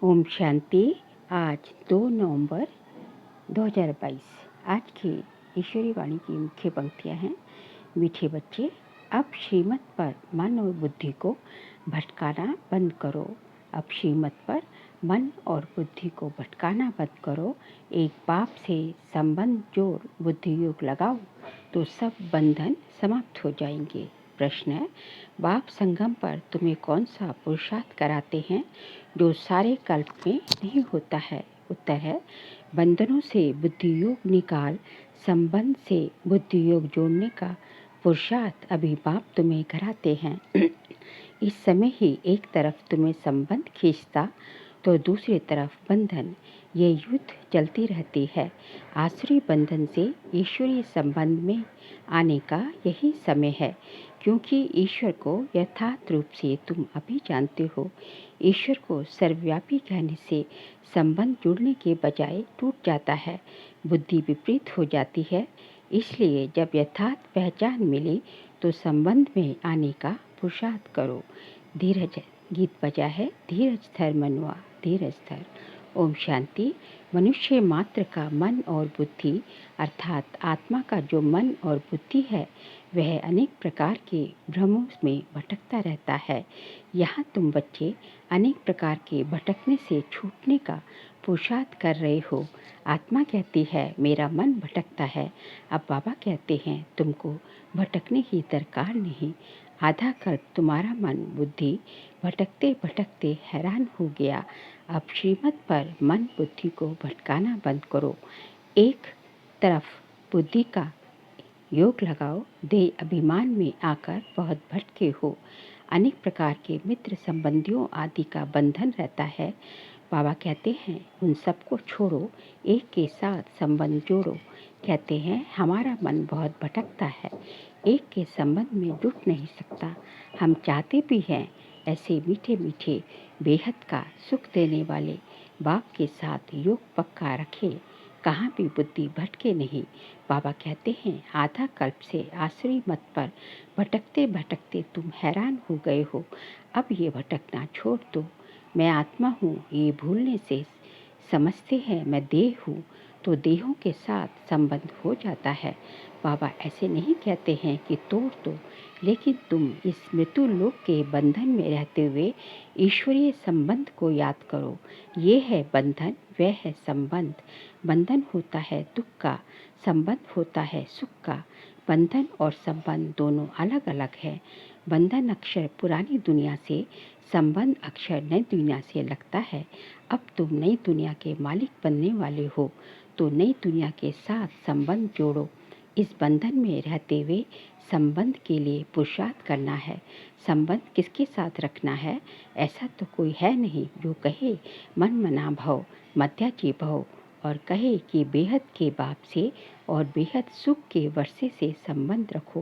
ओम शांति। आज 2 नवंबर 2022। आज की ईश्वरी वाणी की मुख्य पंक्तियां हैं। मीठे बच्चे, अब श्रीमत पर मन और बुद्धि को भटकाना बंद करो। अब श्रीमत पर मन और बुद्धि को भटकाना बंद करो। एक बाप से संबंध जोड़ बुद्धि योग लगाओ तो सब बंधन समाप्त हो जाएंगे। प्रश्न है, बाप संगम पर तुम्हें कौन सा पुरुषार्थ कराते हैं जो सारे कल्प में नहीं होता है? उत्तर है, बंधनों से बुद्धि योग निकाल संबंध से बुद्धि योग जोड़ने का पुरुषार्थ अभी बाप तुम्हें कराते हैं। इस समय ही एक तरफ तुम्हें संबंध खींचता तो दूसरी तरफ बंधन, ये युद्ध चलती रहती है। आसुरी बंधन से ईश्वरीय संबंध में आने का यही समय है, क्योंकि ईश्वर को यथार्थ रूप से तुम अभी जानते हो। ईश्वर को सर्वव्यापी कहने से संबंध जुड़ने के बजाय टूट जाता है, बुद्धि विपरीत हो जाती है। इसलिए जब यथार्थ पहचान मिली तो संबंध में आने का पुरुषार्थ करो। धीरज गीत बजा है, धीरज धर मनुआ धीरज धर। ओम शांति। मनुष्य मात्र का मन और बुद्धि अर्थात आत्मा का जो मन और बुद्धि है वह अनेक प्रकार के भ्रमों में भटकता रहता है। यहाँ तुम बच्चे अनेक प्रकार के भटकने से छूटने का पुरुषार्थ कर रहे हो। आत्मा कहती है मेरा मन भटकता है। अब बाबा कहते हैं तुमको भटकने की दरकार नहीं। आधा कल्प तुम्हारा मन बुद्धि भटकते भटकते हैरान हो गया। अब श्रीमत पर मन बुद्धि को भटकाना बंद करो। एक तरफ बुद्धि का योग लगाओ। देह अभिमान में आकर बहुत भटके हो। अनेक प्रकार के मित्र संबंधियों आदि का बंधन रहता है। बाबा कहते हैं उन सबको छोड़ो, एक के साथ संबंध जोड़ो। कहते हैं हमारा मन बहुत भटकता है, एक के संबंध में जुट नहीं सकता। हम चाहते भी हैं ऐसे मीठे मीठे बेहद का सुख देने वाले बाप के साथ योग पक्का रखे, कहाँ भी बुद्धि भटके नहीं। बाबा कहते हैं आधा कल्प से आसुरी मत पर भटकते भटकते तुम हैरान हो गए हो। अब ये भटकना छोड़ दो। मैं आत्मा हूँ ये भूलने से समझते हैं मैं देह हूँ, तो देहों के साथ संबंध हो जाता है। बाबा ऐसे नहीं कहते हैं कि तोड़ दो, लेकिन तुम इस मृत्यु लोक के बंधन में रहते हुए ईश्वरीय संबंध को याद करो। ये है बंधन, वह है संबंध। बंधन होता है दुख का, संबंध होता है सुख का। बंधन और संबंध दोनों अलग अलग है। बंधन अक्षर पुरानी दुनिया से, संबंध अक्षर नई दुनिया से लगता है। अब तुम नई दुनिया के मालिक बनने वाले हो, तो नई दुनिया के साथ संबंध जोड़ो। इस बंधन में रहते हुए संबंध के लिए पुरुषार्थ करना है। संबंध किसके साथ रखना है? ऐसा तो कोई है नहीं जो कहे मन मना भव मध्याजी भव, और कहे कि बेहद के बाप से और बेहद सुख के वर्षे से संबंध रखो।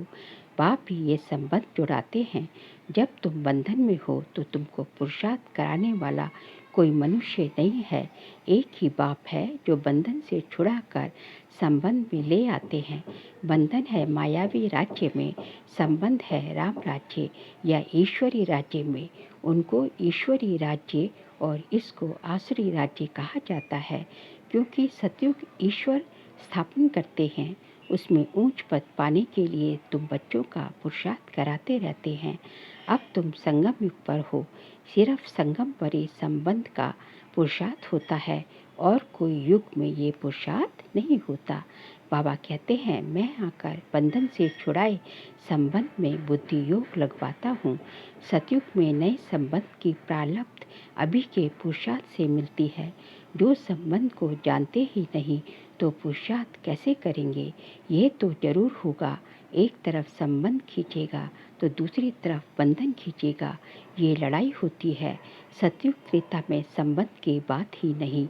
बाप भी ये संबंध जुड़ाते हैं। जब तुम बंधन में हो तो तुमको पुरुषार्थ कराने वाला कोई मनुष्य नहीं है। एक ही बाप है जो बंधन से छुड़ाकर संबंध में ले आते हैं। बंधन है मायावी राज्य में, संबंध है राम राज्य या ईश्वरी राज्य में। उनको ईश्वरी राज्य और इसको आसुरी राज्य कहा जाता है, क्योंकि सतयुग ईश्वर स्थापन करते हैं। उसमें ऊंच पद पाने के लिए तुम बच्चों का पुरुषार्थ कराते रहते हैं। अब तुम संगम युग पर हो, सिर्फ संगम पर ही संबंध का पुरुषार्थ होता है और कोई युग में ये पुरुषार्थ नहीं होता। बाबा कहते हैं मैं आकर बंधन से छुड़ाए संबंध में बुद्धि योग लगवाता हूँ। सतयुग में नए संबंध की प्रारब्ध अभी के पुरुषार्थ से मिलती है। जो संबंध को जानते ही नहीं तो पुरुषार्थ कैसे करेंगे? ये तो जरूर होगा, एक तरफ संबंध खींचेगा तो दूसरी तरफ बंधन खींचेगा। ये लड़ाई होती है। सतयुग त्रेता में संबंध की बात ही नहीं,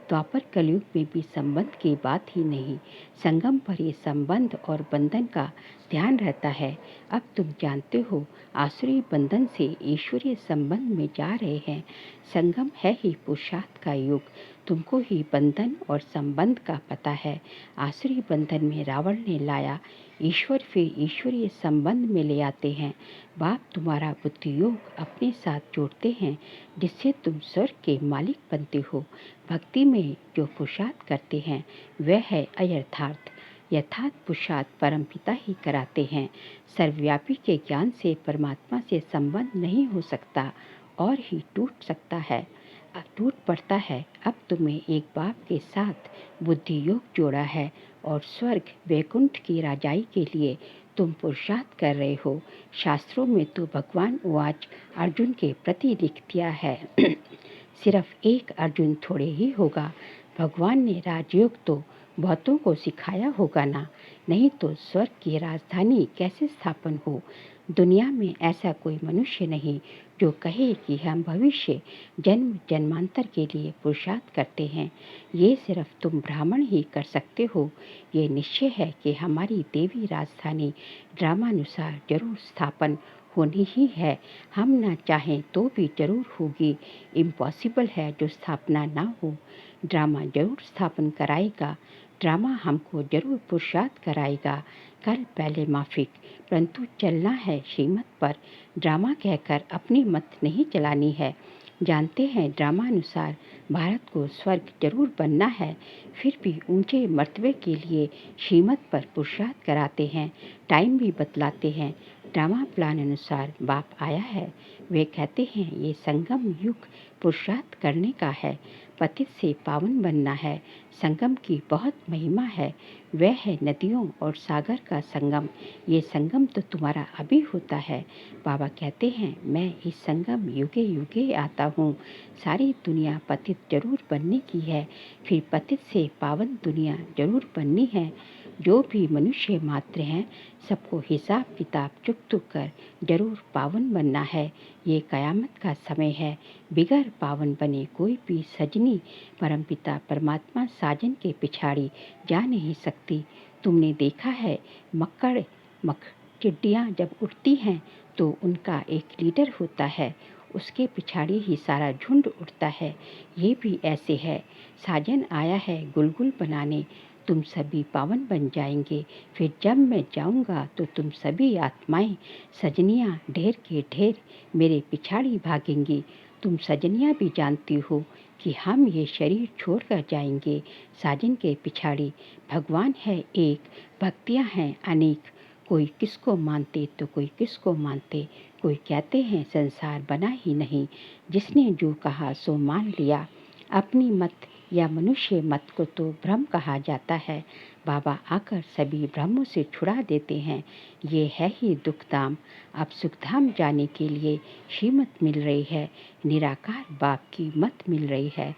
द्वापर कलयुग में भी संबंध की बात ही नहीं। संगम पर ही संबंध और बंधन का ध्यान रहता है। अब तुम जानते हो आसुरी बंधन से ईश्वरीय संबंध में जा रहे हैं। संगम है ही पुरुषार्थ का युग। तुमको ही बंधन और संबंध का पता है। आसुरी बंधन में रावण ने लाया, ईश्वर फिर ईश्वरीय संबंध में ले आते हैं। बाप तुम्हारा बुद्धि योग अपने साथ जोड़ते हैं, जिससे तुम स्वर्ग के मालिक बनते हो। भक्ति में जो पुरुषार्थ करते हैं वह है अयथार्थ। यथार्थ पुरुषार्थ परमपिता ही कराते हैं। सर्वव्यापी के ज्ञान से परमात्मा से संबंध नहीं हो सकता और ही टूट सकता है, टूट पड़ता है। अब तुम्हें एक बाप के साथ बुद्धि योग जोड़ा है और स्वर्ग वैकुंठ की राजाई के लिए तुम पुरुषार्थ कर रहे हो। शास्त्रों में तो भगवान उवाच अर्जुन के प्रति लिख दिया है सिर्फ एक अर्जुन थोड़े ही होगा। भगवान ने राजयोग तो बहुतों को सिखाया होगा ना, नहीं तो स्वर्ग की राजधानी कैसे स्थापन हो। दुनिया में ऐसा कोई मनुष्य नहीं जो कहे कि हम भविष्य जन्म जन्मांतर के लिए पुरुषार्थ करते हैं। ये सिर्फ तुम ब्राह्मण ही कर सकते हो। ये निश्चय है कि हमारी देवी राजधानी ड्रामानुसार जरूर स्थापन होनी ही है। हम ना चाहें तो भी जरूर होगी। इम्पॉसिबल है जो स्थापना ना हो। ड्रामा जरूर स्थापन कराएगा। ड्रामा हमको जरूर पुरुषार्थ कराएगा। कल पहले माफिक, परंतु चलना है श्रीमत पर। ड्रामा कहकर अपनी मत नहीं चलानी है। जानते हैं ड्रामानुसार भारत को स्वर्ग जरूर बनना है, फिर भी ऊंचे मर्तबे के लिए श्रीमत पर पुरुषार्थ कराते हैं, टाइम भी बतलाते हैं। ड्रामा प्लान अनुसार बाप आया है। वे कहते हैं ये संगम युग पुरुषार्थ करने का है, पतित से पावन बनना है। संगम की बहुत महिमा है, वह है नदियों और सागर का संगम। ये संगम तो तुम्हारा अभी होता है। बाबा कहते हैं मैं इस संगम युगे युगे आता हूँ। सारी दुनिया पतित जरूर बनने की है, फिर पतित से पावन दुनिया जरूर बननी है। जो भी मनुष्य मात्र हैं सबको हिसाब किताब चुक कर जरूर पावन बनना है। ये कयामत का समय है। बिगर पावन बने कोई भी सजनी परमपिता परमात्मा साजन के पिछाड़ी जा नहीं सकती। तुमने देखा है चिड़ियाँ जब उड़ती हैं तो उनका एक लीडर होता है, उसके पिछाड़ी ही सारा झुंड उड़ता है। ये भी ऐसे है। साजन आया है गुलगुल बनाने, तुम सभी पावन बन जाएंगे। फिर जब मैं जाऊंगा तो तुम सभी आत्माएं सजनियाँ ढेर के ढेर मेरे पिछाड़ी भागेंगी। तुम सजनियाँ भी जानती हो कि हम ये शरीर छोड़कर जाएंगे साजन के पिछाड़ी। भगवान है एक, भक्तियाँ हैं अनेक। कोई किसको मानते तो कोई किसको मानते। कोई कहते हैं संसार बना ही नहीं, जिसने जो कहा सो मान लिया। अपनी मत या मनुष्य मत को तो भ्रम कहा जाता है। बाबा आकर सभी भ्रमों से छुड़ा देते हैं। ये है ही दुखधाम। अब सुखधाम जाने के लिए श्रीमत मिल रही है, निराकार बाप की मत मिल रही है।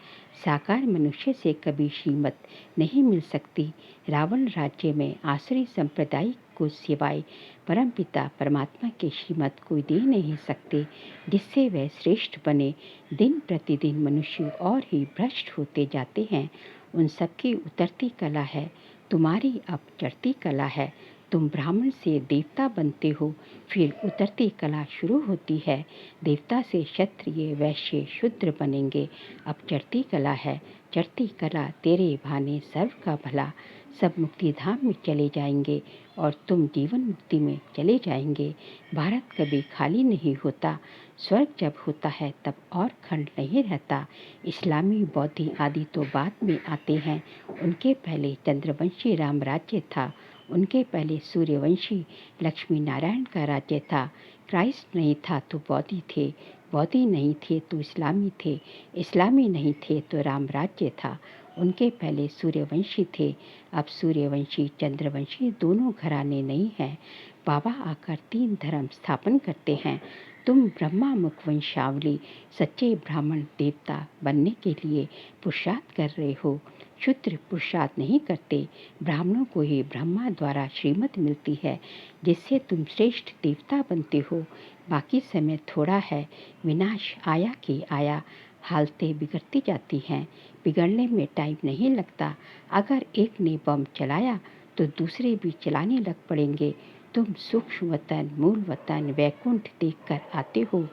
साकार मनुष्य से कभी श्रीमत नहीं मिल सकती। रावण राज्य में आश्रय संप्रदाय को सिवाय परमपिता परमात्मा के श्रीमत कोई दे नहीं सकते, जिससे वह श्रेष्ठ बने। दिन प्रतिदिन मनुष्य और ही भ्रष्ट होते जाते हैं। उन सबकी उतरती कला है, तुम्हारी अब चढ़ती कला है। तुम ब्राह्मण से देवता बनते हो, फिर उतरती कला शुरू होती है। देवता से क्षत्रिय वैश्य शूद्र बनेंगे। अब चढ़ती कला है। चढ़ती कला तेरे भाने सर्व का भला। सब मुक्ति धाम में चले जाएंगे और तुम जीवन मुक्ति में चले जाएंगे। भारत कभी खाली नहीं होता। स्वर्ग जब होता है तब और खंड नहीं रहता। इस्लामी बौद्धि आदि तो बाद में आते हैं। उनके पहले चंद्रवंशी राम राज्य था। उनके पहले सूर्यवंशी लक्ष्मी नारायण का राज्य था। क्राइस्ट नहीं था तो बौद्धि थे, बौद्धि नहीं थे तो इस्लामी थे, इस्लामी नहीं थे तो राम राज्य था। उनके पहले सूर्यवंशी थे, अब सूर्यवंशी चंद्रवंशी दोनों घराने नहीं हैं। बाबा आकर 3 धर्म स्थापन करते हैं। तुम ब्रह्मा मुख वंशावली सच्चे ब्राह्मण देवता बनने के लिए पुरुषार्थ कर रहे हो। शूद्र पुरुषार्थ नहीं करते। ब्राह्मणों को ही ब्रह्मा द्वारा श्रीमत मिलती है, जिससे तुम श्रेष्ठ देवता बनते हो। बाकी समय थोड़ा है। विनाश आया कि आया। हालतें बिगड़ती जाती हैं। बिगड़ने में टाइम नहीं लगता। अगर एक ने बम चलाया तो दूसरे भी चलाने लग पड़ेंगे। तुम सूक्ष्म वतन, मूल वतन, वैकुंठ देखकर आते हो।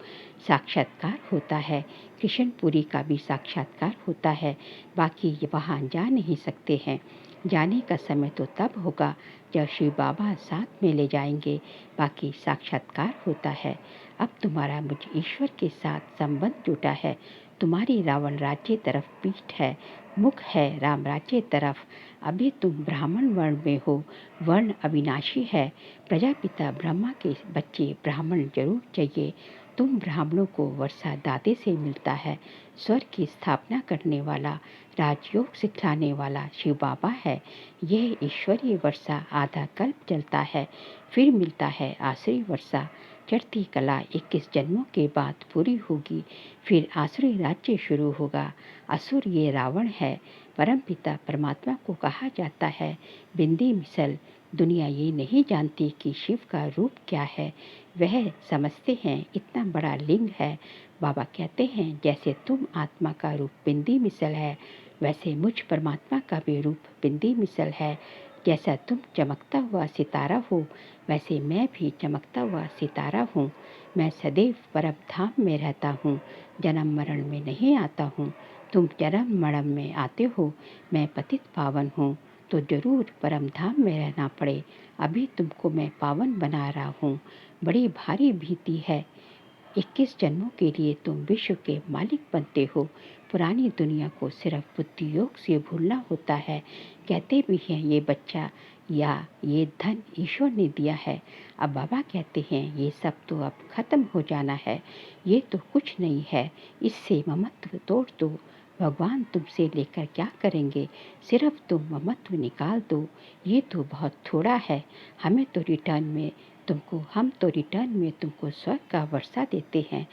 साक्षात्कार होता है, कृष्णपुरी का भी साक्षात्कार होता है, बाकी वहाँ जा नहीं सकते हैं। जाने का समय तो तब होगा जब शिव बाबा साथ में ले जाएंगे, बाकी साक्षात्कार होता है। अब तुम्हारा मुझ ईश्वर के साथ संबंध जुटा है। तुम्हारी रावण राज्य तरफ पीठ है, मुख है राम राज्य तरफ। अभी तुम ब्राह्मण वर्ण में हो, वर्ण अविनाशी है। प्रजापिता ब्रह्मा के बच्चे ब्राह्मण जरूर चाहिए। तुम ब्राह्मणों को वर्षा दाते से मिलता है। स्वर्ग की स्थापना करने वाला, राजयोग सिखलाने वाला शिव बाबा है। यह ईश्वरीय वर्षा आधा कल्प चलता है, फिर मिलता है आसुरी वर्षा। चढ़ती कला 21 जन्मों के बाद पूरी होगी, फिर आसुरी राज्य शुरू होगा। असुर ये रावण है। परमपिता परमात्मा को कहा जाता है बिंदी मिसल। दुनिया ये नहीं जानती कि शिव का रूप क्या है। वह समझते हैं इतना बड़ा लिंग है। बाबा कहते हैं जैसे तुम आत्मा का रूप बिंदी मिसल है, वैसे मुझ परमात्मा का भी रूप बिंदी मिसल है। जैसा तुम चमकता हुआ सितारा हो, वैसे मैं भी चमकता हुआ सितारा हूँ। मैं सदैव परम धाम में रहता हूँ, जन्म मरण में नहीं आता हूँ। तुम जन्म मरण में आते हो, मैं पतित पावन हूँ, तो जरूर परम धाम में रहना पड़े। अभी तुमको मैं पावन बना रहा हूँ। बड़ी भारी भीति है। 21 जन्मों के लिए तुम विश्व के मालिक बनते हो। पुरानी दुनिया को सिर्फ बुद्धि योग से भूलना होता है। कहते भी हैं ये बच्चा या ये धन ईश्वर ने दिया है। अब बाबा कहते हैं ये सब तो अब खत्म हो जाना है, ये तो कुछ नहीं है, इससे ममत्व तोड़ दो। भगवान तुमसे लेकर क्या करेंगे, सिर्फ तुम ममत्व निकाल दो। ये तो बहुत थोड़ा है, हम तो रिटर्न में तुमको स्वर्ग का वर्षा देते हैं।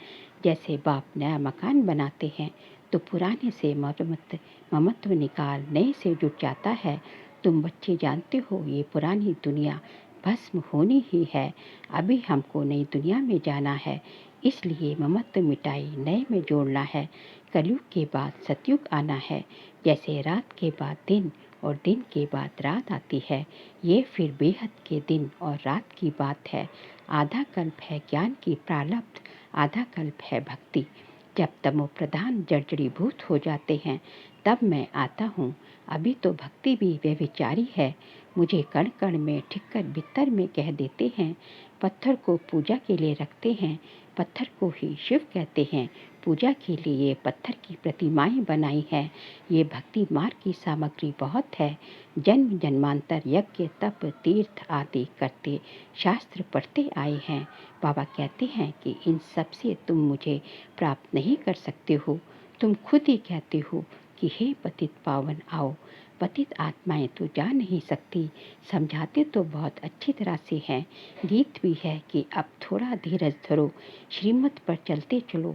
जैसे बाप नया मकान बनाते हैं तो पुराने से ममत्व निकाल नए से जुट जाता है। तुम बच्चे जानते हो ये पुरानी दुनिया भस्म होनी ही है। अभी हमको नई दुनिया में जाना है, इसलिए ममत्व मिटाई नए में जोड़ना है। कलयुग के बाद सतयुग आना है। जैसे रात के बाद दिन और दिन के बाद रात आती है, ये फिर बेहद के दिन और रात की बात है। आधा कल्प है ज्ञान की प्रारब्ध, आधा कल्प है भक्ति। जब तमो प्रधान जर्जरीभूत हो जाते हैं तब मैं आता हूँ। अभी तो भक्ति भी व्यभिचारी है। मुझे कण कण में ठिक्कर बित्तर में कह देते हैं। पत्थर को पूजा के लिए रखते हैं, पत्थर को ही शिव कहते हैं। पूजा के लिए पत्थर की प्रतिमाएं बनाई हैं। ये भक्ति मार्ग की सामग्री बहुत है। जन्म जन्मांतर यज्ञ तप तीर्थ आदि करते शास्त्र पढ़ते आए हैं। बाबा कहते हैं कि इन सब से तुम मुझे प्राप्त नहीं कर सकते हो। तुम खुद ही कहते हो कि हे पतित पावन आओ। पतित आत्माएं तो जा नहीं सकती। समझाते तो बहुत अच्छी तरह से हैं। गीत भी है कि अब थोड़ा धीरज धरो, श्रीमत पर चलते चलो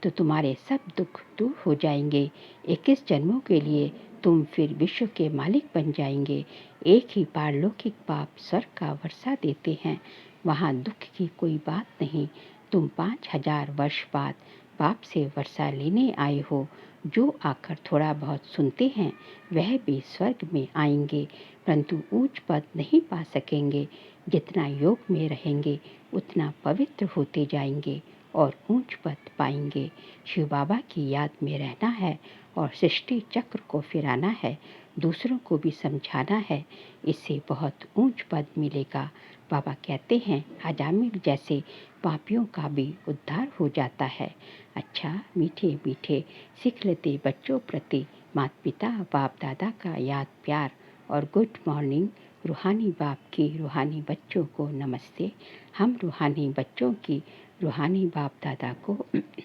तो तुम्हारे सब दुख दूर हो जाएंगे। 21 जन्मों के लिए तुम फिर विश्व के मालिक बन जाएंगे। एक ही पारलौकिक बाप स्वर्ग का वर्षा देते हैं, वहाँ दुख की कोई बात नहीं। तुम 5000 वर्ष बाद बाप से वर्षा लेने आए हो। जो आकर थोड़ा बहुत सुनते हैं वह भी स्वर्ग में आएंगे, परंतु ऊंच पद नहीं पा सकेंगे। जितना योग में रहेंगे उतना पवित्र होते जाएंगे और ऊंच पद पाएंगे। शिव बाबा की याद में रहना है और सृष्टि चक्र को फिराना है, दूसरों को भी समझाना है। इससे बहुत ऊंच पद मिलेगा। बाबा कहते हैं अजामिल जैसे पापियों का भी उद्धार हो जाता है। अच्छा मीठे मीठे सीख लेते बच्चों प्रति माता पिता बाप दादा का याद प्यार और गुड मॉर्निंग। रूहानी बाप की रूहानी बच्चों को नमस्ते। हम रूहानी बच्चों की रूहानी बाप दादा को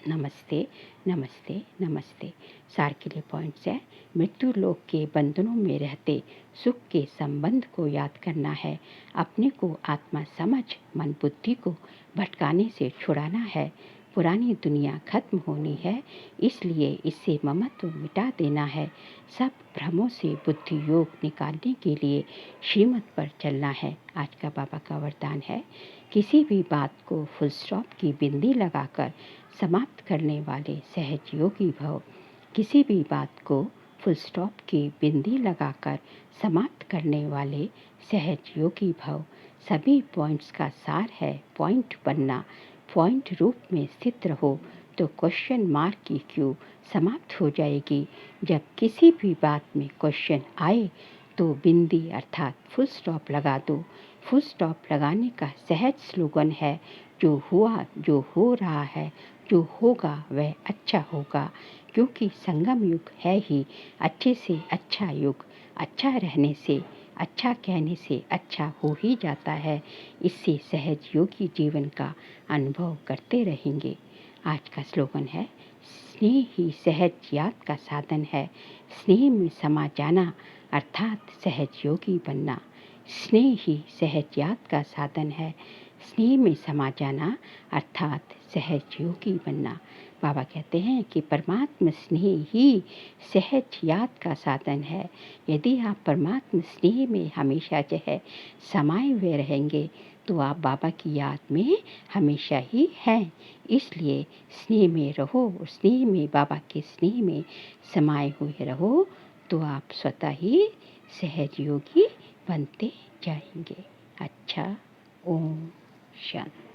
नमस्ते नमस्ते नमस्ते। सार के लिए पॉइंट्स है, मृत्यु लोक के बंधनों में रहते सुख के संबंध को याद करना है। अपने को आत्मा समझ मन बुद्धि को भटकाने से छुड़ाना है। पुरानी दुनिया खत्म होनी है, इसलिए इससे ममत्व मिटा देना है। सब भ्रमों से बुद्धि योग निकालने के लिए श्रीमत पर चलना है। आज का बाबा का वरदान है, किसी भी बात को फुल स्टॉप की बिंदी लगाकर समाप्त करने वाले सहज योगी भव। किसी भी बात को फुल स्टॉप की बिंदी लगाकर समाप्त करने वाले सहज योगी भव। सभी पॉइंट्स का सार है पॉइंट बनना। पॉइंट रूप में स्थित रहो तो क्वेश्चन मार्क की क्यू समाप्त हो जाएगी। जब किसी भी बात में क्वेश्चन आए तो बिंदी अर्थात फुल स्टॉप लगा दो। फुल स्टॉप लगाने का सहज स्लोगन है, जो हुआ, जो हो रहा है, जो होगा वह अच्छा होगा, क्योंकि संगम युग है ही अच्छे से अच्छा युग। अच्छा रहने से, अच्छा कहने से अच्छा हो ही जाता है। इससे सहज योगी जीवन का अनुभव करते रहेंगे। आज का स्लोगन है, स्नेह ही सहज याद का साधन है। स्नेह में समा जाना अर्थात सहज योगी बनना। स्नेह ही सहज याद का साधन है। स्नेह में समा जाना अर्थात सहज योगी बनना। बाबा कहते हैं कि परमात्म स्नेह ही सहज याद का साधन है। यदि आप परमात्म स्नेह में हमेशा जो है समाये हुए रहेंगे तो आप बाबा की याद में हमेशा ही हैं। इसलिए स्नेह में रहो, स्नेह में, बाबा के स्नेह में समाये हुए रहो तो आप स्वतः ही सहज योगी बनते जाएंगे। अच्छा, ओम शांति।